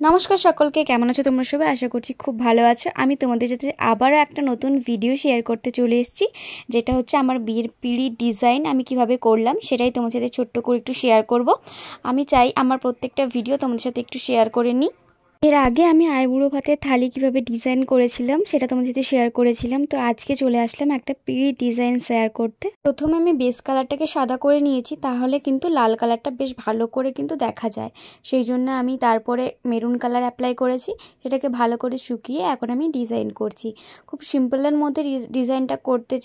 নমস্কার সকলকে, কেমন আছো তোমরা সবাই? আশা করছি খুব ভালো আছো। আমি তোমাদের সাথে আবারও একটা নতুন ভিডিও শেয়ার করতে চলে এসেছি, যেটা হচ্ছে আমার বিয়ের পিঁড়ির ডিজাইন আমি কিভাবে করলাম সেটাই তোমাদের সাথে ছোট্ট করে একটু শেয়ার করব। আমি চাই আমার প্রত্যেকটা ভিডিও তোমাদের সাথে একটু শেয়ার করে নিই। এর আগে আমি আইবুড়ো ভাতের থালি কিভাবে ডিজাইন করেছিলাম সেটা তোমাদের সাথে শেয়ার করেছিলাম। তো আজকে চলে আসলাম একটা পিঁড়ির ডিজাইন শেয়ার করতে। প্রথমে আমি বেস কালারটাকে সাদা করে নিয়েছি, তাহলে কিন্তু লাল কালারটা বেশ ভালো করে কিন্তু দেখা যায়। সেই জন্য আমি তারপরে মেরুন কালার অ্যাপ্লাই করেছি, সেটাকে ভালো করে শুকিয়ে এখন আমি ডিজাইন করছি। খুব সিম্পলের মধ্যে ডিজাইনটা করতে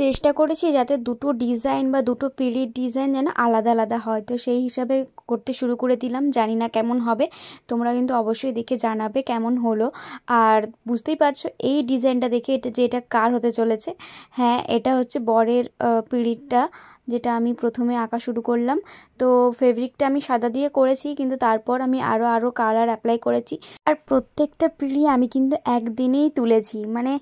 চেষ্টা করেছি যাতে দুটো ডিজাইন বা দুটো পিঁড়ির ডিজাইন যেন আলাদা আলাদা হয়। তো সেই হিসাবে করতে শুরু করে দিলাম। জানি না কেমন হবে, তোমরা কিন্তু অবশ্যই দেখে জানাবে কেমন হলো। আর বুঝতেই পারছো এই ডিজাইনটা দেখে এটা কার হতে চলেছে। হ্যাঁ, এটা হচ্ছে বরের পিঁড়িটা, যেটা আমি প্রথমে আঁকা শুরু করলাম। তো ফেব্রিকটা আমি সাদা দিয়ে করেছি, কিন্তু তারপর আমি আরও কালার অ্যাপ্লাই করেছি। আর প্রত্যেকটা পিঁড়ি আমি কিন্তু একদিনেই তুলেছি, মানে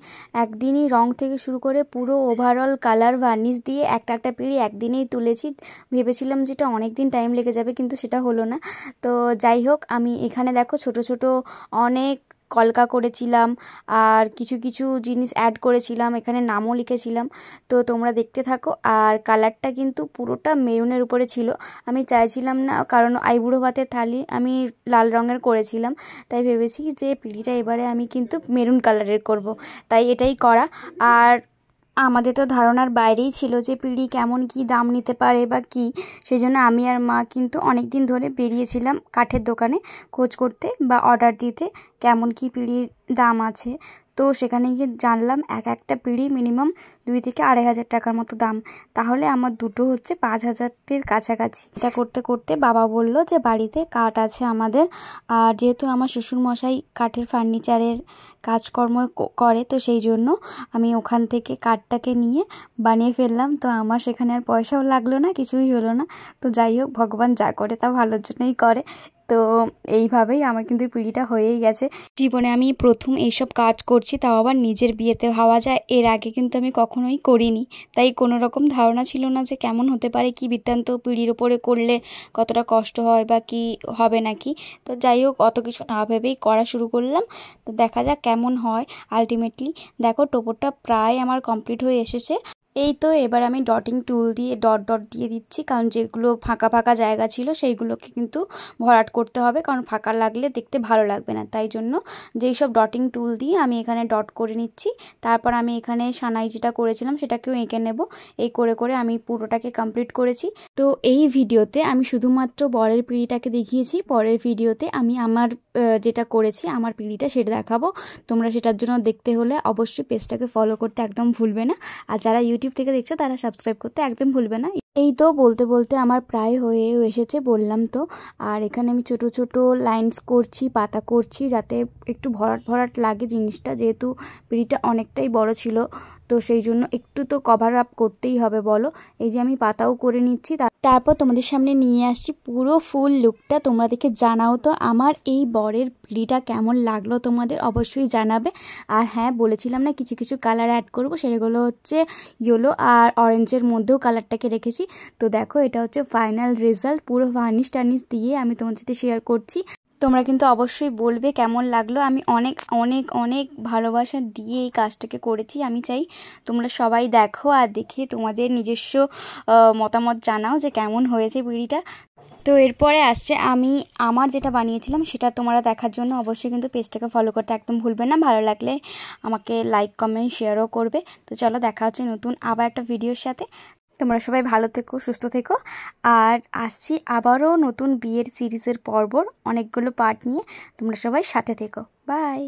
একদিনই রং থেকে শুরু করে পুরো ওভারঅল কালার ভার্নিশ দিয়ে একটা একটা পিঁড়ি একদিনেই তুলেছি। ভেবেছিলাম যেটা অনেক দিন টাইম লেগে যাবে, কিন্তু সেটা হলো না। তো যাই হোক, আমি এখানে দেখো ছোট ছোট অনেক কলকা করেছিলাম, আর কিছু কিছু জিনিস অ্যাড করেছিলাম, এখানে নামও লিখেছিলাম। তো তোমরা দেখতে থাকো। আর কালারটা কিন্তু পুরোটা মেরুনের উপরে ছিল। আমি চাইছিলাম না, কারণ আইবুড়ো ভাতের থালি আমি লাল রঙের করেছিলাম, তাই ভেবেছি যে পিঁড়িটা এবারে আমি কিন্তু মেরুন কালারের করব, তাই এটাই করা। আর আমাদের তো ধারণার বাইরেই ছিল যে পিঁড়ি কেমন কি দাম নিতে পারে বা কি। সেই জন্য আমি আর মা কিন্তু অনেক দিন ধরে বেরিয়েছিলাম কাঠের দোকানে খোঁজ করতে বা অর্ডার দিতে কেমন কি পিঁড়ির দাম আছে। তো সেখানে গিয়ে জানলাম একটা পিঁড়ি মিনিমাম 2 থেকে 2,500 টাকার মতো দাম। তাহলে আমার দুটো হচ্ছে 5,000-এর কাছাকাছি। এটা করতে করতে বাবা বলল যে বাড়িতে কাঠ আছে আমাদের, আর যেহেতু আমার শ্বশুরমশাই কাঠের ফার্নিচারের কাজকর্ম করে, তো সেই জন্য আমি ওখান থেকে কাঠটাকে নিয়ে বানিয়ে ফেললাম। তো আমার সেখানে আর পয়সাও লাগলো না, কিছুই হলো না। তো যাই হোক, ভগবান যা করে তা ভালোর জন্যই করে। তো এইভাবেই আমার কিন্তু পিঁড়িটা হয়েই গেছে। জীবনে আমি প্রথম এইসব কাজ করছি, তাও আবার নিজের বিয়েতে ভাবা যায়। এর আগে কিন্তু আমি কখনোই করিনি, তাই কোনো রকম ধারণা ছিল না যে কেমন হতে পারে, কি বৃত্তান্ত, পিঁড়ির ওপরে করলে কতটা কষ্ট হয় বা কি হবে নাকি। তো যাই হোক, অত কিছু না ভেবেই করা শুরু করলাম। তো দেখা যাক কেমন হয় আলটিমেটলি। দেখো, টোপরটা প্রায় আমার কমপ্লিট হয়ে এসেছে। এই তো এবার আমি ডটিং টুল দিয়ে ডট ডট দিয়ে দিচ্ছি, কারণ যেগুলো ফাঁকা ফাঁকা জায়গা ছিল সেইগুলোকে কিন্তু ভরাট করতে হবে, কারণ ফাঁকা লাগলে দেখতে ভালো লাগবে না। তাই জন্য যেই সব ডটিং টুল দিয়ে আমি এখানে ডট করে নিচ্ছি। তারপর আমি এখানে সানাই যেটা করেছিলাম সেটাকেও এঁকে নেব। এই করে করে আমি পুরোটাকে কমপ্লিট করেছি। তো এই ভিডিওতে আমি শুধুমাত্র বরের পিঁড়িটাকে দেখিয়েছি, পরের ভিডিওতে আমি আমার যেটা করেছি আমার পিঁড়িটা সেটা দেখাবো। তোমরা সেটার জন্য দেখতে হলে অবশ্যই পেজটাকে ফলো করতে একদম ভুলবে না। আর যারা ইউটিউব থেকে দেখছো তারা সাবস্ক্রাইব করতে একদম ভুলবে না। এই তো বলতে বলতে আমার প্রায় হয়েও এসেছে, বললাম তো। আর এখানে আমি ছোট ছোট লাইনস করছি, পাতা করছি, যাতে একটু ভরাট ভরাট লাগে জিনিসটা, যেহেতু পিঁড়িটা অনেকটাই বড় ছিল। তো সেই জন্য একটু তো কভার আপ করতেই হবে বলো। এই যে আমি পাতাও করে নিচ্ছি, তারপর তোমাদের সামনে নিয়ে আসছি পুরো ফুল লুকটা। তোমরা দেখে জানাও তো আমার এই বরের পিঁড়িটা কেমন লাগলো, তোমাদের অবশ্যই জানাবে। আর হ্যাঁ, বলেছিলাম না কিছু কিছু কালার অ্যাড করবো, সেগুলো হচ্ছে ইয়েলো আর অরেঞ্জের মধ্যেও কালারটাকে রেখেছি। তো দেখো, এটা হচ্ছে ফাইনাল রেজাল্ট। পুরো ভার্নিশ টার্নিশ দিয়ে আমি তোমাদের সাথে শেয়ার করছি। তোমরা কিন্তু অবশ্যই বলবে কেমন লাগলো। আমি অনেক অনেক অনেক ভালোবাসা দিয়ে এই কাজটাকে করেছি। আমি চাই তোমরা সবাই দেখো, আর দেখে তোমাদের নিজস্ব মতামত জানাও যে কেমন হয়েছে পিঁড়িটা। তো এরপরে আসছে আমি আমার যেটা বানিয়েছিলাম সেটা তোমরা দেখার জন্য অবশ্যই কিন্তু পেজটাকে ফলো করতে একদম ভুলবে না। ভালো লাগলে আমাকে লাইক, কমেন্ট, শেয়ারও করবে। তো চলো, দেখা হচ্ছে নতুন আবার একটা ভিডিওর সাথে। তোমরা সবাই ভালো থেকো, সুস্থ থেকো। আর আসছি আবারও নতুন বিয়ের সিরিজের পর্ব, অনেকগুলো পার্ট নিয়ে। তোমরা সবাই সাথে থেকো। বাই।